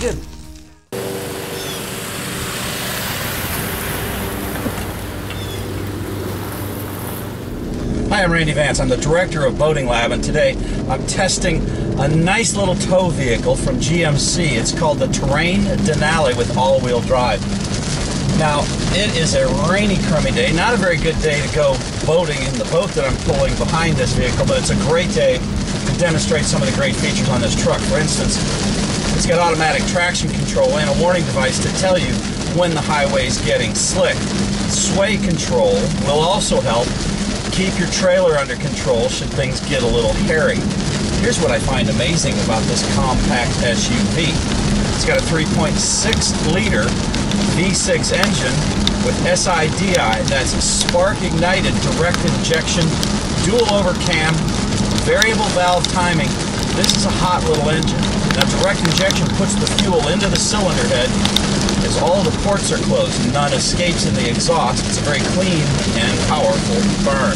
good. Hi, I'm Randy Vance. I'm the director of BoatingLAB, and today I'm testing a nice little tow vehicle from GMC. It's called the Terrain Denali with all-wheel drive. Now, it is a rainy, crummy day. Not a very good day to go boating in the boat that I'm pulling behind this vehicle, but it's a great day to demonstrate some of the great features on this truck. For instance, it's got automatic traction control and a warning device to tell you when the highway is getting slick. Sway control will also help keep your trailer under control should things get a little hairy. Here's what I find amazing about this compact SUV. It's got a 3.6-liter V6 engine with SIDI, that's spark-ignited direct injection, dual overcam, variable valve timing. This is a hot little engine. Now, direct injection puts the fuel into the cylinder head as all the ports are closed and none escapes in the exhaust. It's a very clean and powerful burn.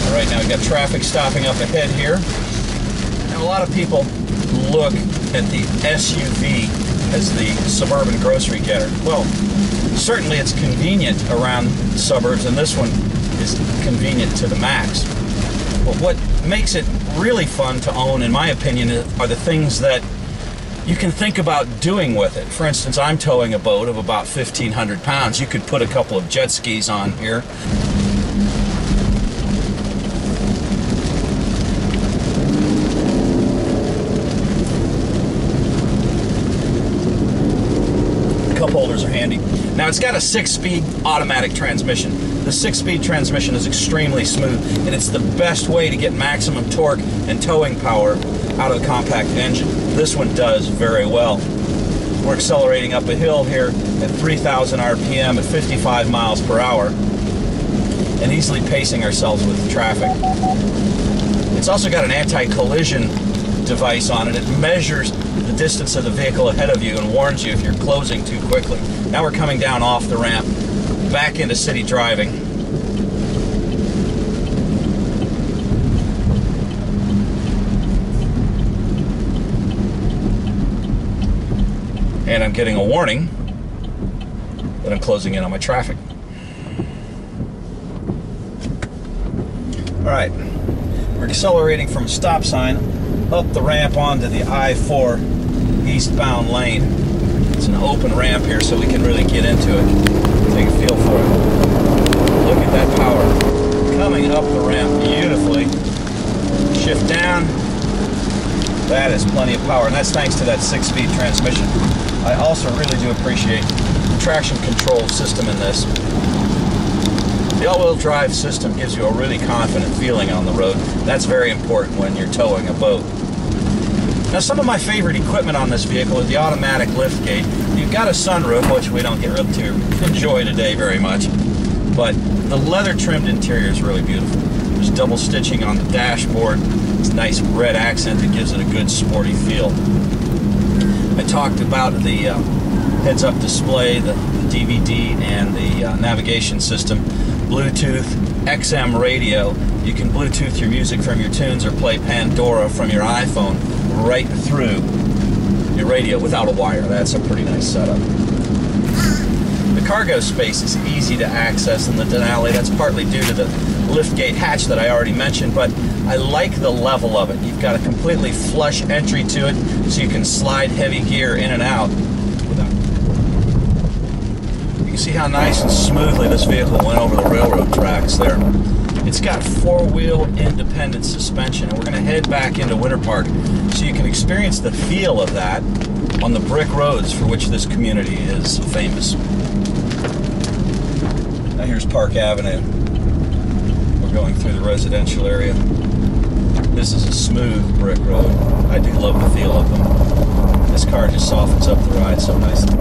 All right, now we've got traffic stopping up ahead here. Now, a lot of people look at the SUV as the suburban grocery getter. Well, certainly it's convenient around suburbs, and this one is convenient to the max. But what makes it really fun to own, in my opinion, are the things that you can think about doing with it. For instance, I'm towing a boat of about 1,500 pounds. You could put a couple of jet skis on here. Cup holders are handy. Now, it's got a 6-speed automatic transmission. The 6-speed transmission is extremely smooth, and it's the best way to get maximum torque and towing power out of the compact engine. This one does very well. We're accelerating up a hill here at 3,000 RPM at 55 miles per hour and easily pacing ourselves with the traffic. It's also got an anti-collision device on it. It measures the distance of the vehicle ahead of you and warns you if you're closing too quickly. Now we're coming down off the ramp, back into city driving. And I'm getting a warning that I'm closing in on my traffic. All right, we're accelerating from a stop sign up the ramp onto the I-4 eastbound lane. It's an open ramp here, so we can really get into it. Take a feel for it. Look at that power coming up the ramp beautifully. Shift down. That is plenty of power, and that's thanks to that 6-speed transmission. I also really do appreciate the traction control system in this. The all-wheel drive system gives you a really confident feeling on the road. That's very important when you're towing a boat. Now, some of my favorite equipment on this vehicle is the automatic liftgate. You've got a sunroof, which we don't get to enjoy today very much, but the leather-trimmed interior is really beautiful. There's double stitching on the dashboard. It's a nice red accent that gives it a good sporty feel. I talked about the heads-up display, the DVD, and the navigation system, Bluetooth, XM radio. You can Bluetooth your music from your tunes or play Pandora from your iPhone right through your radio without a wire. That's a pretty nice setup. The cargo space is easy to access in the Denali. That's partly due to the liftgate hatch that I already mentioned, but I like the level of it. You've got a completely flush entry to it, so you can slide heavy gear in and out. You can see how nice and smoothly this vehicle went over the railroad tracks there. It's got 4-wheel independent suspension, and we're going to head back into Winter Park so you can experience the feel of that on the brick roads for which this community is famous. Now here's Park Avenue. We're going through the residential area. This is a smooth brick road. I do love the feel of them. This car just softens up the ride so nicely.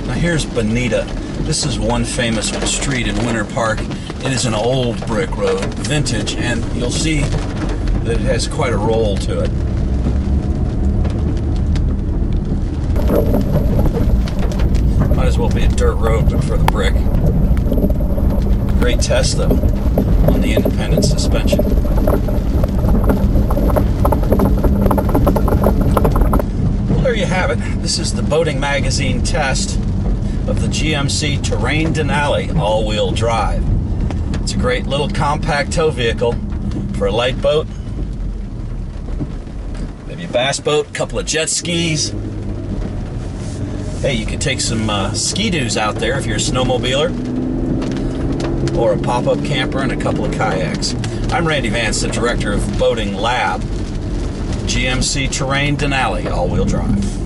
Now here's Bonita. This is one famous street in Winter Park. It is an old brick road, vintage, and you'll see that it has quite a roll to it. Might as well be a dirt road, but for the brick. Great test, though, on the independent suspension. have it. This is the Boating Magazine test of the GMC Terrain Denali all-wheel drive. It's a great little compact tow vehicle for a light boat, maybe a bass boat, a couple of jet skis. Hey, you could take some ski-doos out there if you're a snowmobiler, or a pop-up camper and a couple of kayaks. I'm Randy Vance, the director of BoatingLAB, GMC Terrain Denali all-wheel drive.